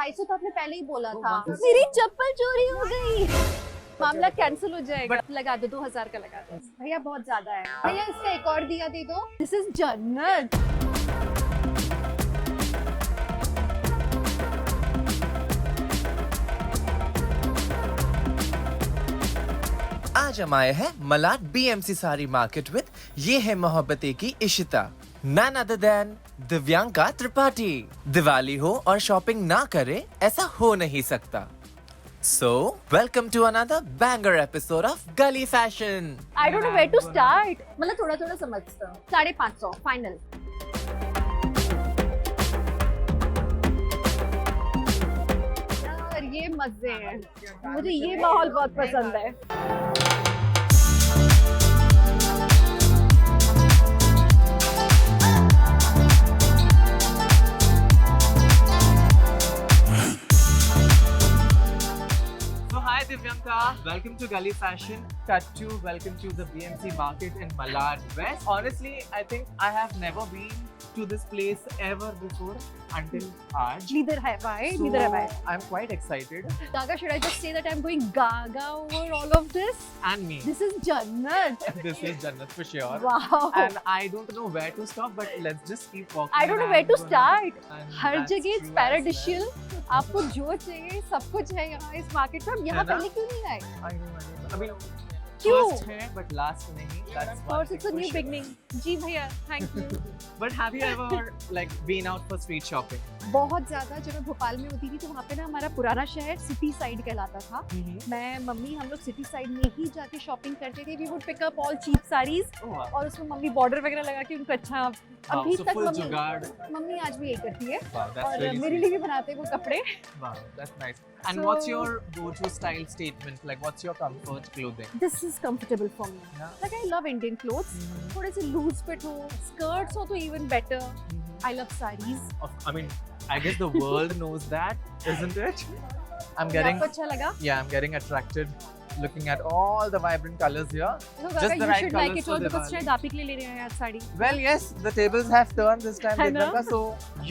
250 तो आपने पहले ही बोला था। मेरी चप्पल चोरी हो गई, मामला कैंसिल हो जाएगा। लगा दो, 2000 का लगा दो भैया, बहुत ज्यादा है भैया। इसका एक और दिया दे दो। दिस इज जन्नत। आज हम आए हैं Malad BMC sari market with ये है मोहब्बते की Ishita, none other than Divyanka Tripathi. Diwali हो और शॉपिंग ना करे ऐसा हो नहीं सकता। So, welcome to another banger episode of Gully Fashion. I don't know where to start. मतलब थोड़ा थोड़ा समझता हूँ। 550 फाइनल। यार ये मजे हैं, मुझे ये माहौल बहुत पसंद है। So hi Divyanka, welcome to Gully Fashion. Cut to welcome to the BMC market in Malad West. Honestly, I think I have never been to this place ever before until Aaj. Neither have I. So, Neither have I. I'm quite excited. Gaga, should I just say that I'm going gaga over all of this? And me. This is Jannat. This is Jannat for sure. Wow. And I don't know where to stop, but let's just keep walking. I don't know and where to I'm gonna- start. and her that's जगह true as पैराडिशियल, well. आपको जो चाहिए सब कुछ है यहाँ इस market में। हम यहाँ है ना? पहले क्यों नहीं आए? I know. I mean, क्यों? first है, but last नहीं. That's one First thing it's a for new sure. beginning. जी भैया, thank you. But have you ever been out for street shopping? बहुत ज्यादा। जब मैं भोपाल में होती थी तो वहाँ पे ना हमारा पुराना शहर सिटी साइड कहलाता था। मैं मम्मी हम लोग सिटी साइड में ही जाके शॉपिंग करते थे। We would pick up all cheap saris Oh, wow. और उसमें मम्मी बॉर्डर वगैरह लगा के उनको अच्छा अभी so तक full जुगाड़. मम्मी आज भी यही करती है। Wow, that's और really मेरे sweet. लिए भी बनाते हैं वो कपड़े। Wow, that's nice. And So- what's your go-to style statement? Like, what's your comfort clothing? This is comfortable for me. Yeah. Like I love Indian clothes. थोड़े से लूज फिट हो, skirts हो तो even better. I love sarees. I mean, I guess the world knows that, isn't it? I'm getting, आपको अच्छा लगा? yeah, I'm getting attracted looking at all the vibrant colors here. No, Just Gaga, the you right should like colours it for all because Diwali. शायद आप ही के लिए ले रहे हैं आज sari. Well, yes, the tables have turned this time, I know. Divyanka. So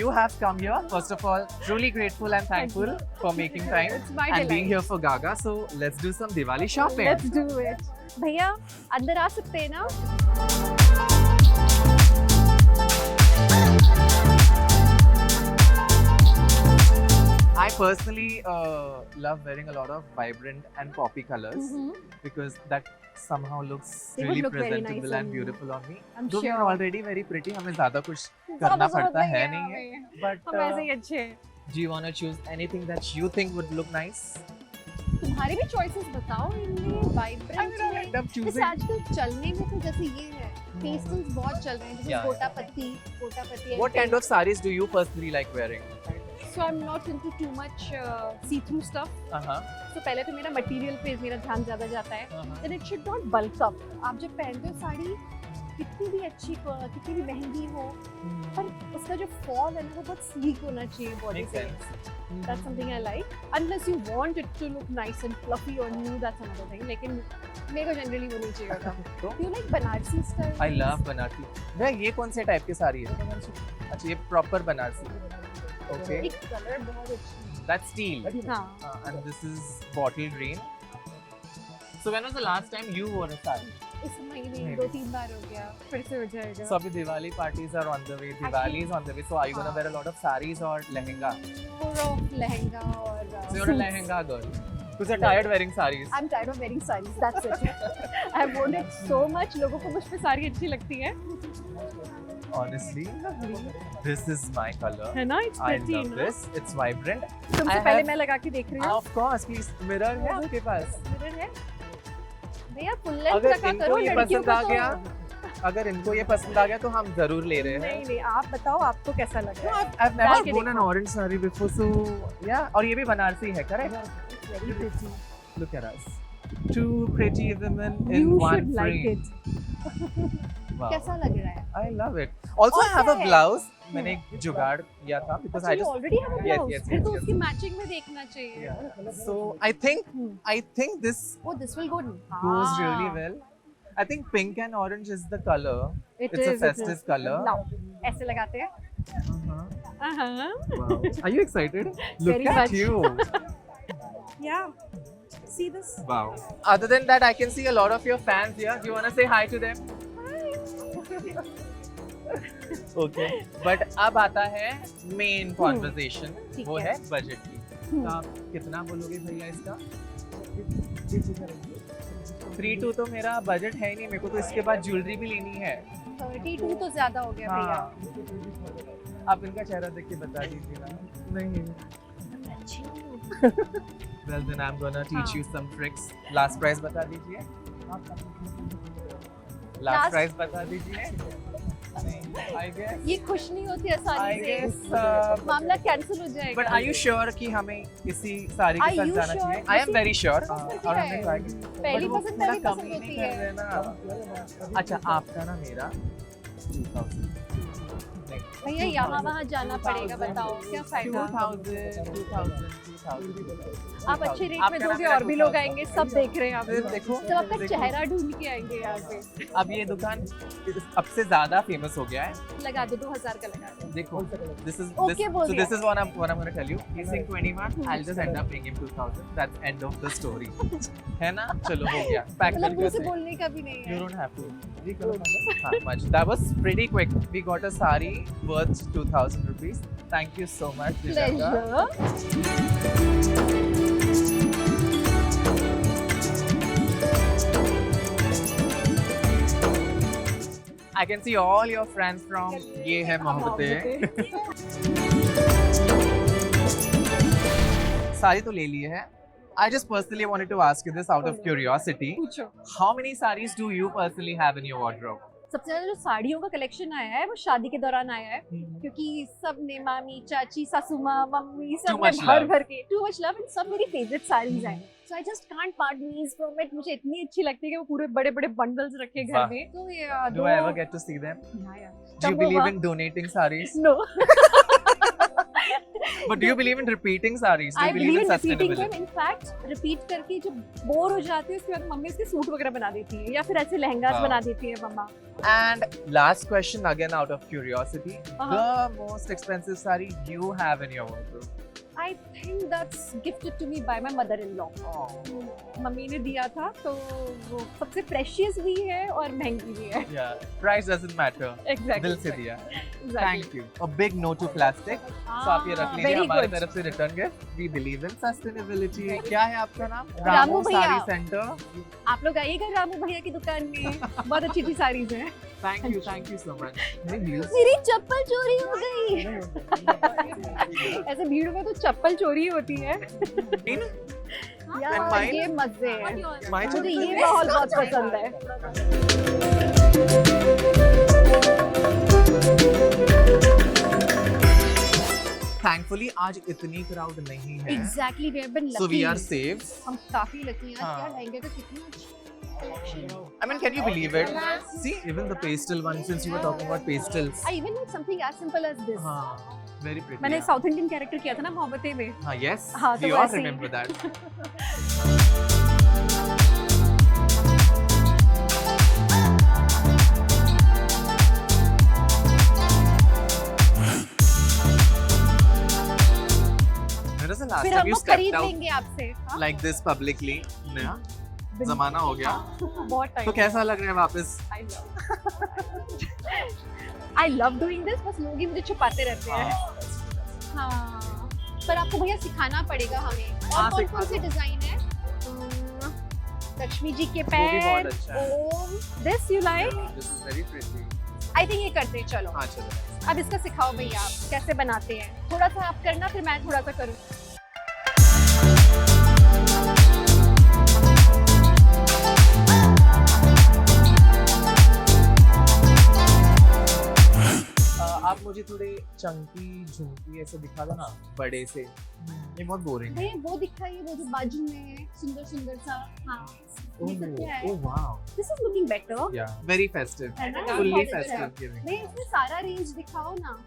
you have come here. First of all, truly grateful and thankful for making time It's my and being delight. here for Gaga. So let's do some Diwali shopping. Let's do it. भैया अंदर आ सकते हैं ना? I personally love wearing a lot of vibrant and poppy colors because that somehow looks They would really look very presentable nice and on you. beautiful on me. I'm Though we are sure. already very pretty, हमें ज़्यादा कुछ ज़्यादा करना ज़रूरत पड़ता है नहीं नहीं है. हमें। But हम ऐसे ही अच्छे हैं। do you want to choose anything that you think would look nice? तुम्हारी भी चॉइसेस बताओ इनमें vibrant I mean, I end up जैसे choosing. आजकल चलने में तो जैसे ये है पेस्टल्स बहुत चल रहे हैं जैसे Yeah, गोटा पत्ती What kind of sarees do you personally like wearing? so I'm not into too much see through stuff Uh-huh. तो पहले तो मेरा मटेरियल पे मेरा ध्यान ज्यादा जाता है Uh-huh. then it should not bulk up आप जब पहनते हो साड़ी कितनी भी अच्छी कितनी भी महंगी हो पर उसका जो फॉल है ना वो बहुत स्लीक होना चाहिए बॉडी Makes पे sense. that's something I like unless you want it to look nice and fluffy on you that's another thing लेकिन मेरे को जनरली वो नहीं चाहिए होता तो? do you like Banarasi style I love Banarasi. भैया ये कौन से टाइप की साड़ी है? अच्छा ये प्रॉपर बनारसी. Okay. एक कलर बहुत अच्छी That's steel. हाँ And this is bottle green. So when was the last time you wore a sari? इस महीने Maybe. 2-3 बार हो गया फिर से हो जाएगा So अभी Diwali parties are on the way. Diwali is on the way. So are you gonna हाँ. wear a lot of saris or lehenga? more of lehenga और So you're a lehenga girl. Because you're tired wearing saris. I'm tired of wearing sarees that's it I've worn it so much लोगों को मुझ पे साड़ी अच्छी लगती है Honestly, this is my color. है ना it's I pretty love ना this. It's vibrant. तुमसे I पहले have- मैं लगा के देख रही हूँ Of course, please. Mirror है आपके पास. मिरर है भैया फुल लेंथ अगर रखा इनको करो ये लड़कियों पसंद को आ तो गया, अगर इनको ये पसंद आ गया तो हम जरूर ले रहे हैं. नहीं नहीं आप बताओ आपको कैसा लग No, रहा है I've डाल never के worn an देखो। orange saree before, so yeah. और ये भी बनारसी है, correct? It's very pretty Look at us, two pretty women in you one should like frame. it Wow. कैसा लग रहा है I love it. Also, और I have क्या a है? blouse. मैंने एक जुगाड़ किया था because अच्छा I you just already have a Yes, blouse yes, फिर yes, तो yes. उसकी मैचिंग में देखना चाहिए yeah. So I think this oh this will go goes really well. I think pink and orange is the color. It It's a is, festive color. लाओ ऐसे लगाते हैं Wow. Are you excited? Look Very at much. you. Yeah. See this? Wow. Other than that, I can see a lot of your fans here. Do you want to say hi to them? Okay. But अब आता है main conversation. ठीक वो है। है budget की। तो आप कितना बोलोगे भैया इसका? 3-2 तो मेरा बजट है ही नहीं, मेरे को तो इसके बाद ज्वेलरी भी लेनी है। 32 तो ज्यादा हो गया भैया। हाँ। आप इनका चेहरा देख के बता दीजिए ना। नहीं। Well then I'm gonna teach you some tricks. Last price बता दीजिए। Last price बता दीजिए। I guess. ये खुश नहीं होती I आसानी guess. से, मामला कैंसिल हो जाएगा। But are you sure कि हमें इसी साड़ी के Are साथ you जाना sure? चाहिए? I am very sure. पसंद और क्या हमने है? try किया। पहली But वो पसंद थोड़ा पहली कम पसंद ही नहीं होती कर है। रहे ना। अच्छा आपका ना मेरा 2000 भैया यहाँ वहाँ जाना पड़ेगा, बताओ क्या फायदा। 2000 आप अच्छे रेट में आपका दोगे ना और भी लोग आएंगे, सब देख रहे हैं आप। फिर देखो सब आपका चेहरा ढूंढ के आएंगे यहाँ पे। अब ये दुकान अब से ज्यादा फेमस हो गया है। लगा दो 2000 का लगा दो। देखो this is Okay, this, बोल so दिया। this is what I'm going to tell you. He's saying 21, I'll just end up paying him 2000. That's end of the story. है ना? चलो हो गया। Pack मतलब मुंह से करके बोलने का भी नहीं You है। don't have to. हाँ, much. That was pretty quick. We got a sari worth 2000 rupees. Thank you so much, Divyanka. Pleasure. I can see all your friends from ये है मोहब्बतें। सारी तो ले लिए है। I just personally wanted to ask you this out of curiosity. पूछो। How many sarees do you personally have in your wardrobe? सबसे ज्यादा जो साड़ियों का कलेक्शन आया है वो शादी के दौरान आया है, क्योंकि सब ने मामी चाची सासू माँ मम्मी सब Too ने much भर love. भर के टू मच लव एंड सब मेरी फेवरेट साड़ीज हैं। सो आई जस्ट कांट पार्ट मीज फ्रॉम इट। मुझे इतनी अच्छी लगती है कि वो पूरे बड़े बड़े बंडल्स रखे घर वाह। में। तो ये Do I ever get to see them? या Do you believe in donating sarees? No But do you believe in repeating sarees? Do I you believe believe in in repeating sustainability? Them. In fact repeat करके जो bore हो जाती है उसके बाद mummy इसके suit वगैरह बना देती है या फिर ऐसे लहंगास Wow. बना देती है मम्मा। And last question again out of curiosity. The most expensive saree you have in your wardrobe? I think that's gifted to me by my mother in law. Mummy ने दिया था, तो वो सबसे प्रेशियस भी है और महंगी भी है। Yeah. Price doesn't matter. Exactly दिल से दिया। Thank you. A big no to plastic. So आप ये रख लीजिए very हमारे good. तरफ से return gift. We believe in sustainability. क्या है आपका नाम? रामू भैया। साड़ी सेंटर। आप लोग आइएगा रामू भैया की दुकान में, बहुत अच्छी अच्छी साड़ीज हैं। Thank you so much. मेरी heels- मेरी चप्पल चोरी हो गई। ऐसे भीड़ में तो चप्पल चोरी होती है। Mine? यार mine? ये मजे हैं। Mine मुझे चप्पल? ये माहौल बहुत पसंद है। Thankfully आज इतनी crowd नहीं है। Exactly we have been So we are lucky. safe. हम काफी लकी हैं। हाँ। यार लहंगे का कितना अच्छा collection। I mean, can you believe it? See, even the pastel one, since you were talking about pastels. I even need something as simple as this। हाँ, very pretty. मैंने yeah. साउथ इंडियन कैरेक्टर किया था ना मोहब्बतें में। हाँ, yes. हाँ, We तो all वैसे ही। remember that. When was the last फिर time हम you लोग stepped खरीद out लेंगे आपसे। हाँ? like this publicly? नया जमाना हो गया। बहुत तो टाइम। कैसा लग रहा है वापस? आई लव डूइंग दिस, बस लोग ही मुझे छुपाते रहते हैं। हाँ, पर आपको भैया सिखाना पड़ेगा हमें। हाँ, और कौन सिखा कौन से दो। डिजाइन है? लक्ष्मी जी के वो भी बहुत पैर। अच्छा है। Om, this you like? This is very pretty. I think ये करते हैं, चलो। हाँ चलो। अब इसका सिखाओ भैया, आप कैसे बनाते हैं। थोड़ा सा आप करना, फिर मैं थोड़ा सा करूँ। आप मुझे थोड़े चंकी झुमकी ऐसे दिखा दो ना, बड़े से। ये बहुत बोरिंग है। भैया वो दिखाइए, वो जो बाजू में है, सुंदर सुंदर सा। हाँ, ये सब क्या है? Oh wow. This is looking better. Yeah. Very festive. है ना? Fully बहुत अच्छा है। festive giving. भैया इसमें सारा रेंज दिखाओ ना।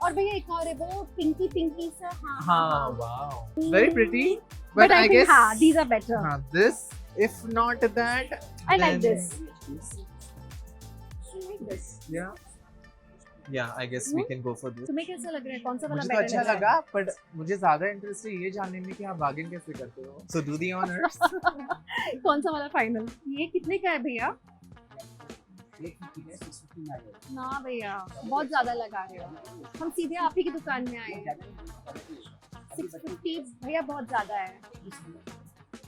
और भैया एक और है, वो पिंकी पिंकी सा। हाँ हाँ, wow. Very pretty. But I I think guess हाँ, these are better. हाँ, this, if not that, I like then- this. I like this. Yeah. Yeah, I guess we can go for this. तुम्हें कैसा लग रहा है, कौन सा वाला मुझे तो better अच्छा लग रहा लगा, but मुझे ज्यादा इंटरेस्ट है ये जानने में कि आप बार्गेन कैसे करते हो. So do the honors. है? कौन सा वाला फाइनल? ये कितने का है भैया? ना भैया, बहुत ज्यादा लगा रहे हो. हम सीधे आप ही की दुकान में आए हैं. 650 भैया बहुत ज्यादा है.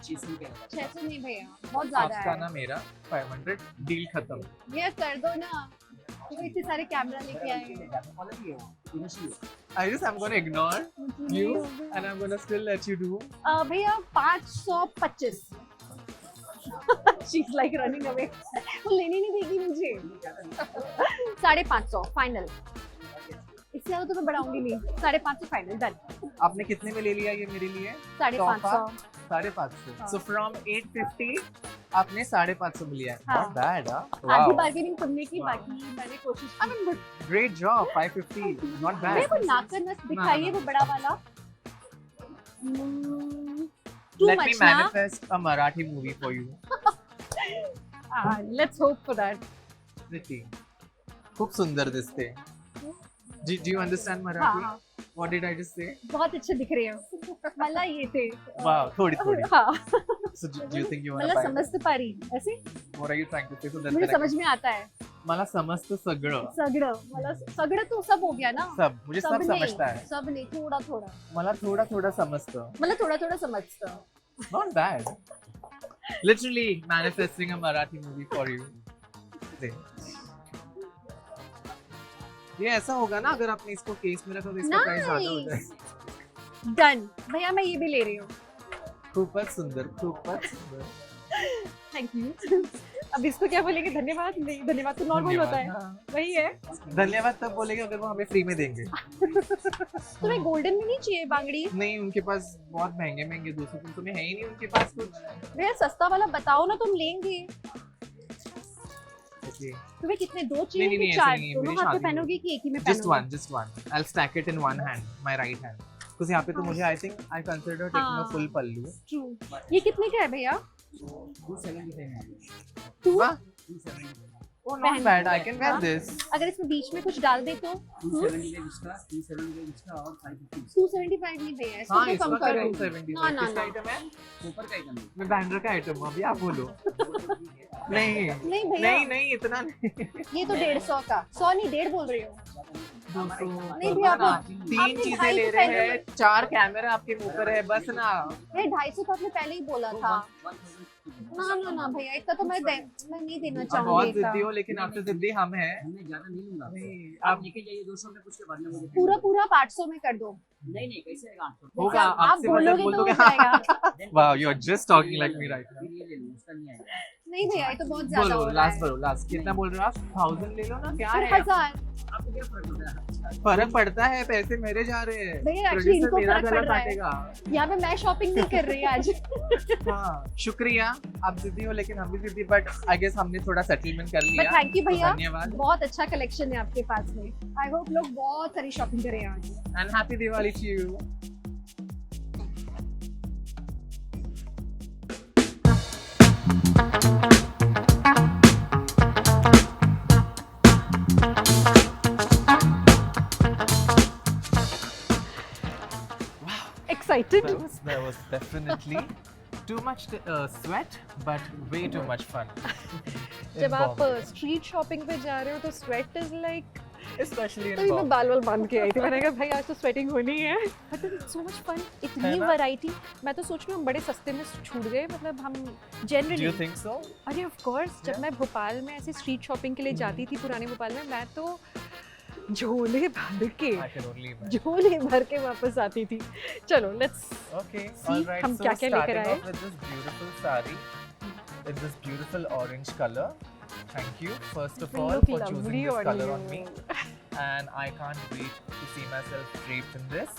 600 नहीं भैया, बहुत ज्यादा आपका है. ना मेरा 500 डील खत्म. भैया कर दो ना, तो इतने सारे कैमरा लेके आए हैं. I'm gonna ignore you and I'm gonna still let you do. भैया 525. She's like running away. वो लेने नहीं देगी मुझे. 550 फाइनल. इससे ज्यादा तो मैं बढ़ाऊंगी नहीं. 550 फाइनल डन. आपने कितने में ले लिया ये मेरे लिए? 550. 550. So from 850 आपने 550 में लिया. हाँ. Not bad, huh? आधी Wow. बार्गेनिंग तुमने की, बाकी मैंने कोशिश I की. mean, but great job. 550. Not भैया bad. वो नाक नस दिखाइए, वो बड़ा वाला. Too Let me much ना. manifest a Marathi movie for you. Let's hope for that. Pretty. खूप सुंदर दिसते. Do you understand Marathi? हाँ. What did I just say? बहुत अच्छे दिख रहे हो. मला ये थे. Wow, थोड़ी. हाँ. So do you think you want to मला buy? समझ तो पा रही ऐसे. What are you trying to say? So मुझे समझ में आता है. मला समजतं सगळं. सगळं तो सब हो गया ना. सब मुझे सब समझता है. सब नहीं, थोड़ा थोड़ा. मला थोड़ा समजतं. मला थोड़ा थोड़ा समझता. Not bad. Literally manifesting a Marathi movie for you. See. ये ऐसा होगा ना अगर आपने इसको केस में रखा तो इसका प्राइस ज्यादा हो जाए. डन भैया, मैं ये भी ले रही हूँ. खूपच सुंदर. Thank you. अब इसको क्या बोलेंगे? धन्यवाद? नहीं, धन्यवाद तो नॉर्मल होता है. हाँ. वही है. धन्यवाद तब बोलेंगे अगर वो हमें फ्री में देंगे. तुम्हें गोल्डन में नहीं चाहिए बांगड़ी? नहीं, उनके पास बहुत महंगे 200-300 में है ही नहीं उनके पास कुछ. भैया सस्ता वाला बताओ ना, तुम लेंगे. Okay. तुम्हें कितने, दो चाहिए नहीं, कि ऐसे चार? नहीं है, दोनों मेरी हाथ में शादी पहनोगे कि एक ही में Just पहनोगे? one. I'll stack it in one hand, my right hand. Because यहाँ पे तो मुझे I think I consider taking a हाँ. full pallu. True. ये कितने का है भैया? 275. वाह. Oh, not पहन- bad. I can wear हाँ. this. अगर इसमें बीच में कुछ डाल दे तो 275 नहीं भैया, इसको हाँ, तो इसका कम क्या करो. 270 ना, ना, किसका ना. item है? मैं बैंडर का आइटम अभी आप बोलो. नहीं नहीं भैया, नहीं इतना नहीं. ये तो 150 का. 100 नहीं, 150 बोल रही हो. 200. नहीं भैया, तीन आपने चीजें 250 ले तो रहे पहले हैं, 4 कैमरा आपके मुंह पर है, बस ना. ये 250 तो आपने पहले ही बोला था. ना भैया, इतना तो मैं नहीं देना आप चाहूंगी. बहुत इतना. जिद्दी हो, लेकिन आपसे जिद्दी हम हैं. हमने ज्यादा नहीं लूंगा. नहीं, आप आप लेके जाइए 200 में, पूछ के बाद में मुझे पूरा आप 800 में कर दो. नहीं कैसे आएगा 800? होगा. आप आपसे बोलोगे बोल तो दोगे. हो जाएगा. Wow, you are just talking like me right now. फिर ये ले लूं, उसका नहीं आएगा. नहीं भैया, ये तो बहुत ज्यादा हो बोलो रहा है. लास्ट कितना बोल रहे हो आप? 1000 ले लो ना. क्या फिर है? 1000. आपको क्या फर्क पड़ रहा है? फर्क पड़ता है, पैसे मेरे जा रहे हैं. भैया, actually Producer इनको मेरा फर्क गला पड़ रहा है. काटेगा. यहाँ पे मैं शॉपिंग नहीं कर रही आज. हाँ, शुक्रिया. आप जिद्दी हो लेकिन हम भी जिद्दी, बट आई गेस हमने थोड़ा सेटलमेंट कर लिया. बट थैंक यू तो भैया, धन्यवाद. बहुत अच्छा कलेक्शन है आपके पास में. आई होप लोग बहुत सारी शॉपिंग करें आज. And happy Diwali to you. Excited? That was definitely too much sweat, but way too much fun. In जब आप Bombay. स्ट्रीट शॉपिंग पे जा रहे हो तो sweat is like. Especially in तभी मैं Bombay. बाल बांध के आई थी. मैंने कहा भाई आज तो स्वेटिंग होनी है. But it's so much fun. इतनी है ना? वैरायटी. मैं तो सोच रही हूँ हम बड़े सस्ते में छूट गए. मतलब हम Do generally. you think so? अरे ऑफ कोर्स, जब Yeah. मैं भोपाल में ऐसे स्ट्रीट शॉपिंग के लिए जाती थी पुराने भोपाल में, मैं तो झोले भर के I can only imagine. झोले भर के वापस आती थी. चलो let's. Okay, See, all right. हम So क्या-क्या लेकर starting आए? off with this beautiful sari, in this beautiful orange color. Thank you, first of all, for choosing this color on me. And I can't wait to see myself draped in this.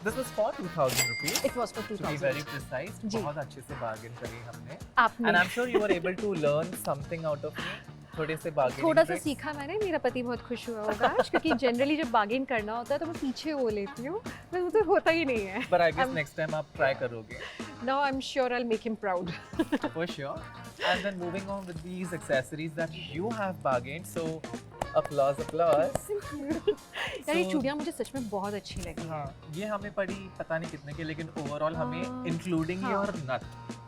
This was for 2000 rupees. It was for To be 2000. very precise, जी. बहुत अच्छे से bargain करी हमने. आपने And I'm sure you were able to learn something out of me. थोड़े से bargaining थोड़ा सा tricks. सीखा मैंने. मेरा पति बहुत खुश हुआ होगा क्योंकि जनरली जब बार्गेन करना होता है तो मैं पीछे वो लेती हूँ. वो तो होता ही नहीं है. But I guess I'm- next time आप try करोगे. Now I'm sure I'll make him proud. For sure. And then moving on with these accessories that you have bargained. So applause applause. यार ये चूड़ियाँ मुझे सच में बहुत अच्छी लगी। हाँ, ये हमें पड़ी पता नहीं कितने की, लेकिन ओवरऑल हमें इंक्लूडिंग हाँ। Your nath,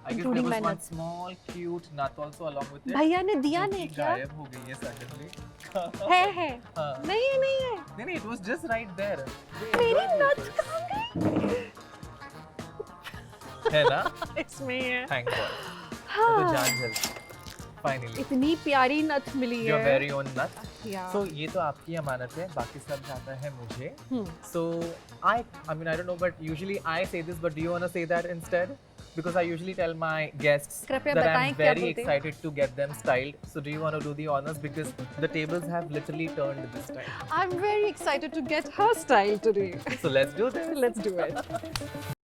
I guess Including there my was one nuts. Small cute nath also along with it, भैया ने दिया जो नहीं कि क्या? गायब हो गई है सडनली। है हाँ। नहीं है नहीं है। नहीं नहीं, it was just right there. मेरी nuts कहाँ गई? है ना? इसमें है। Thank God. तो हाँ जान जल्दी फाइनली इतनी प्यारी नथ मिली योर है। Very own nath. Yeah. So ये तो आपकी अमानत है, बाकी सब जाता है मुझे। Hmm. So I mean I don't know, but usually I say this, but do you want to say that instead? Because I usually tell my guests कृपया that बताएं I'm क्या very बोलते हैं? excited to get them styled. So do you want to do the honors, because the tables have literally turned this time. I'm very excited to get her style today. So let's do this. Let's do it.